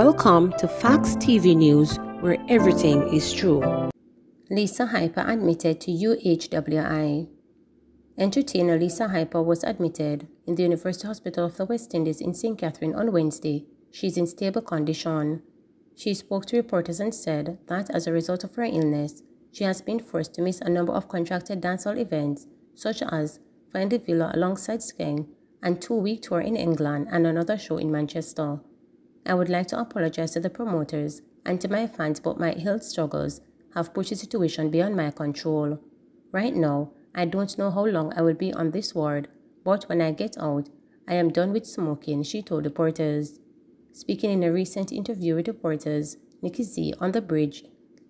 Welcome to Facts TV News, where everything is true. Lisa Hyper admitted to UHWI. Entertainer Lisa Hyper was admitted in the University Hospital of the West Indies in St. Catherine on Wednesday. She is in stable condition. She spoke to reporters and said that as a result of her illness, she has been forced to miss a number of contracted dancehall events, such as Find the Villa alongside Skeng, and 2-week tour in England and another show in Manchester. I would like to apologize to the promoters and to my fans, but my health struggles have pushed the situation beyond my control. Right now, I don't know how long I will be on this ward, but when I get out, I am done with smoking, she told reporters. Speaking in a recent interview with reporters, Nikki Z on the bridge,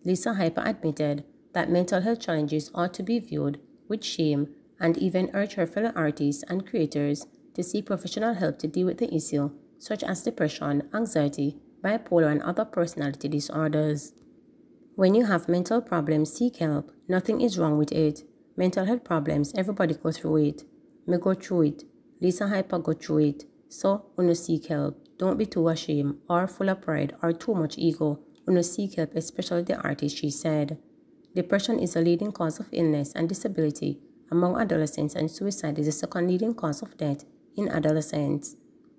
Lisa Hyper admitted that mental health challenges ought to be viewed with shame and even urged her fellow artists and creators to seek professional help to deal with the issue, such as depression, anxiety, bipolar, and other personality disorders. When you have mental problems, seek help. Nothing is wrong with it. Mental health problems, everybody goes through it. Me go through it. Lisa Hyper go through it. So, uno seek help. Don't be too ashamed, or full of pride, or too much ego. Uno seek help, especially the artist, she said. Depression is a leading cause of illness and disability among adolescents, and suicide is the second leading cause of death in adolescents.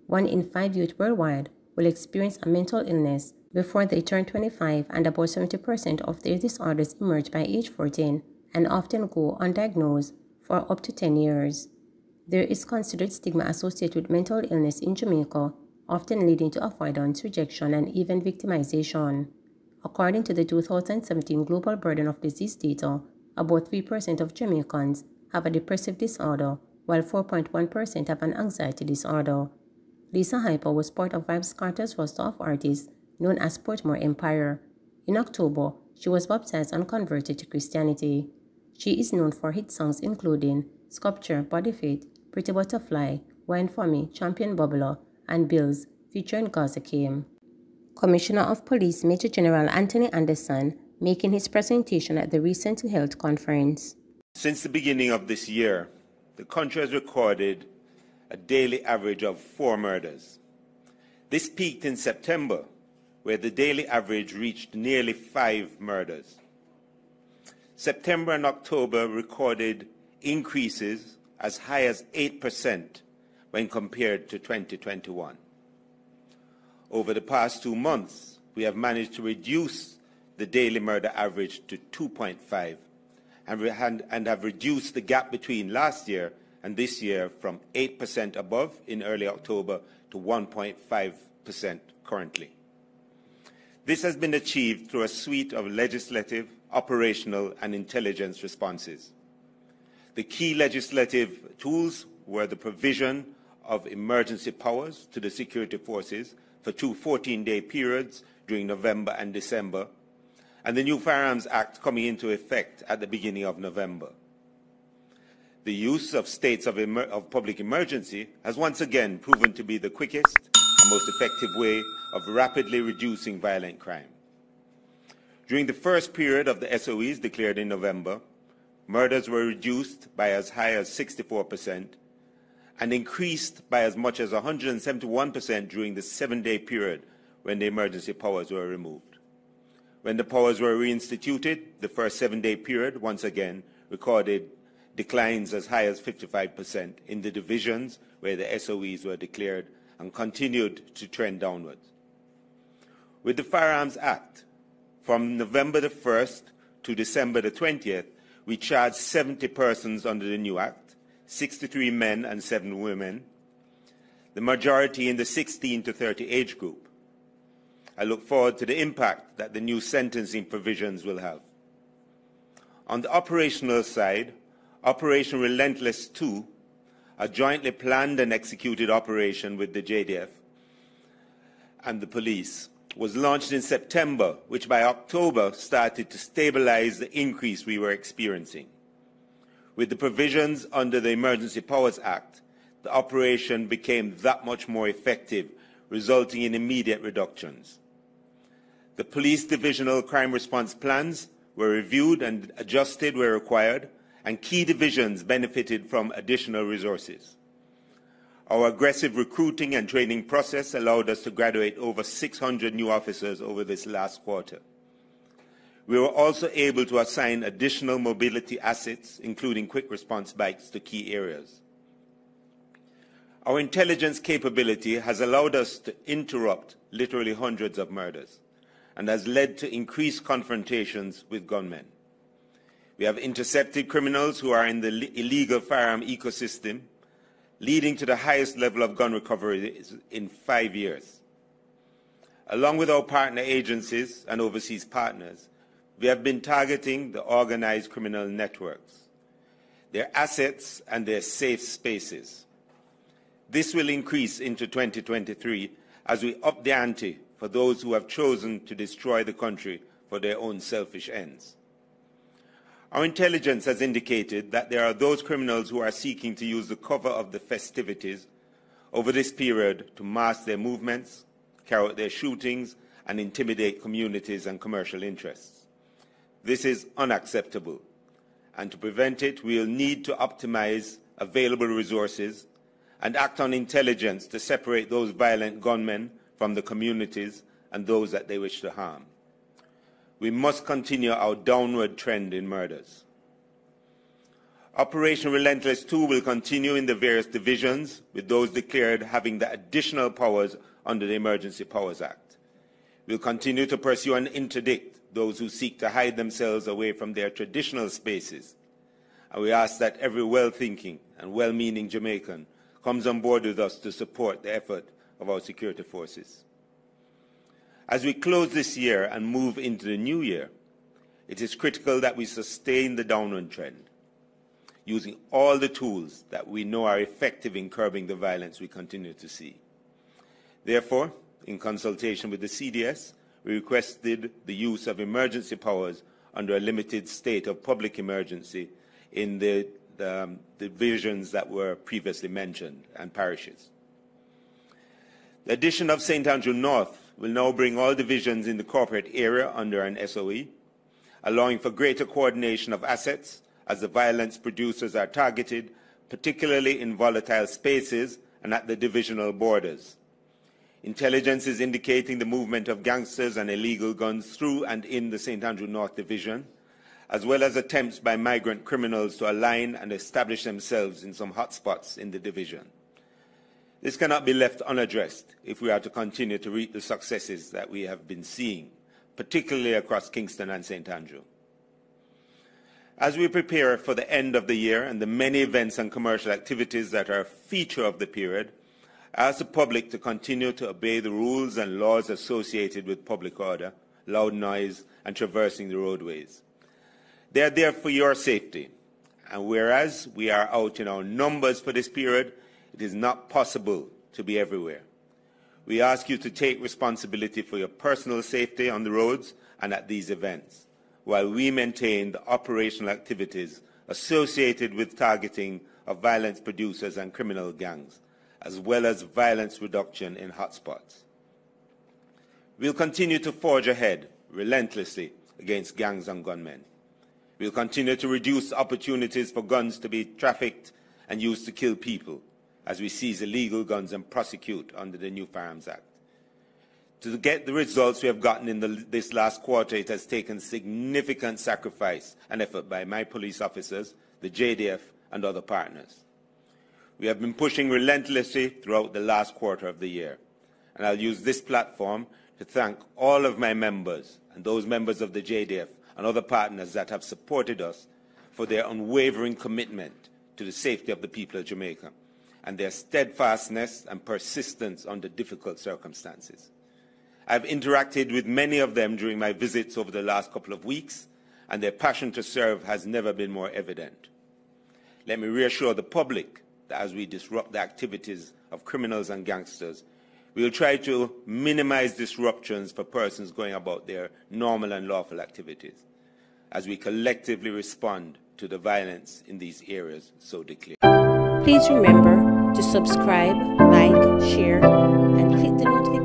1 in 5 youth worldwide will experience a mental illness before they turn 25, and about 70% of their disorders emerge by age 14 and often go undiagnosed for up to 10 years. There is considered stigma associated with mental illness in Jamaica, often leading to avoidance, rejection, and even victimization. According to the 2017 Global Burden of Disease data, about 3% of Jamaicans have a depressive disorder, while 4.1% have an anxiety disorder. Lisa Hyper was part of Vybz Karter's roster of artists known as Portmore Empire. In October, she was baptized and converted to Christianity. She is known for hit songs including Sculpture, Body Fit, Pretty Butterfly, Wine For Me, Champion Bubbler, and Bills, featuring Gaza Kim. Commissioner of Police Major General Anthony Anderson making his presentation at the recent health conference. Since the beginning of this year, the country has recorded a daily average of 4 murders. This peaked in September, where the daily average reached nearly 5 murders. September and October recorded increases as high as 8% when compared to 2021. Over the past 2 months, we have managed to reduce the daily murder average to 2.5 and have reduced the gap between last year and this year from 8% above in early October to 1.5% currently. This has been achieved through a suite of legislative, operational, and intelligence responses. The key legislative tools were the provision of emergency powers to the security forces for 2 14-day periods during November and December, and the new Firearms Act coming into effect at the beginning of November. The use of states of public emergency has once again proven to be the quickest and most effective way of rapidly reducing violent crime. During the first period of the SOEs declared in November, murders were reduced by as high as 64% and increased by as much as 171% during the 7-day period when the emergency powers were removed. When the powers were reinstituted, the first 7-day period once again recorded declines as high as 55% in the divisions where the SOEs were declared and continued to trend downwards. With the Firearms Act, from November the 1st to December the 20th, we charged 70 persons under the new Act, 63 men and 7 women, the majority in the 16 to 30 age group. I look forward to the impact that the new sentencing provisions will have. On the operational side, Operation Relentless 2, a jointly planned and executed operation with the JDF and the police, was launched in September, which by October started to stabilize the increase we were experiencing. With the provisions under the Emergency Powers Act, the operation became that much more effective, resulting in immediate reductions. The police divisional crime response plans were reviewed and adjusted where required, and key divisions benefited from additional resources. Our aggressive recruiting and training process allowed us to graduate over 600 new officers over this last quarter. We were also able to assign additional mobility assets, including quick response bikes, to key areas. Our intelligence capability has allowed us to interrupt literally hundreds of murders and has led to increased confrontations with gunmen. We have intercepted criminals who are in the illegal firearm ecosystem, leading to the highest level of gun recovery in 5 years. Along with our partner agencies and overseas partners, we have been targeting the organized criminal networks, their assets and their safe spaces. This will increase into 2023 as we up the ante for those who have chosen to destroy the country for their own selfish ends. Our intelligence has indicated that there are those criminals who are seeking to use the cover of the festivities over this period to mask their movements, carry out their shootings, and intimidate communities and commercial interests. This is unacceptable, and to prevent it, we will need to optimize available resources and act on intelligence to separate those violent gunmen from the communities and those that they wish to harm. We must continue our downward trend in murders. Operation Relentless 2 will continue in the various divisions, with those declared having the additional powers under the Emergency Powers Act. We'll continue to pursue and interdict those who seek to hide themselves away from their traditional spaces. And we ask that every well-thinking and well-meaning Jamaican comes on board with us to support the effort of our security forces. As we close this year and move into the new year, it is critical that we sustain the downward trend, using all the tools that we know are effective in curbing the violence we continue to see. Therefore, in consultation with the CDS, we requested the use of emergency powers under a limited state of public emergency in the divisions that were previously mentioned and parishes. The addition of St. Andrew North will now bring all divisions in the corporate area under an SOE, allowing for greater coordination of assets as the violence producers are targeted, particularly in volatile spaces and at the divisional borders. Intelligence is indicating the movement of gangsters and illegal guns through and in the St. Andrew North Division, as well as attempts by migrant criminals to align and establish themselves in some hotspots in the division. This cannot be left unaddressed if we are to continue to reap the successes that we have been seeing, particularly across Kingston and St. Andrew. As we prepare for the end of the year and the many events and commercial activities that are a feature of the period, I ask the public to continue to obey the rules and laws associated with public order, loud noise, and traversing the roadways. They are there for your safety, and whereas we are out in our numbers for this period, it is not possible to be everywhere. We ask you to take responsibility for your personal safety on the roads and at these events, while we maintain the operational activities associated with targeting of violence producers and criminal gangs, as well as violence reduction in hotspots. We'll continue to forge ahead relentlessly against gangs and gunmen. We'll continue to reduce opportunities for guns to be trafficked and used to kill people, as we seize illegal guns and prosecute under the new Firearms Act. To get the results we have gotten in this last quarter, it has taken significant sacrifice and effort by my police officers, the JDF, and other partners. We have been pushing relentlessly throughout the last quarter of the year, and I'll use this platform to thank all of my members and those members of the JDF and other partners that have supported us for their unwavering commitment to the safety of the people of Jamaica, and their steadfastness and persistence under difficult circumstances. I've interacted with many of them during my visits over the last couple of weeks, and their passion to serve has never been more evident. Let me reassure the public that as we disrupt the activities of criminals and gangsters, we will try to minimize disruptions for persons going about their normal and lawful activities, as we collectively respond to the violence in these areas so declared. Please remember to subscribe, like, share, and click the notification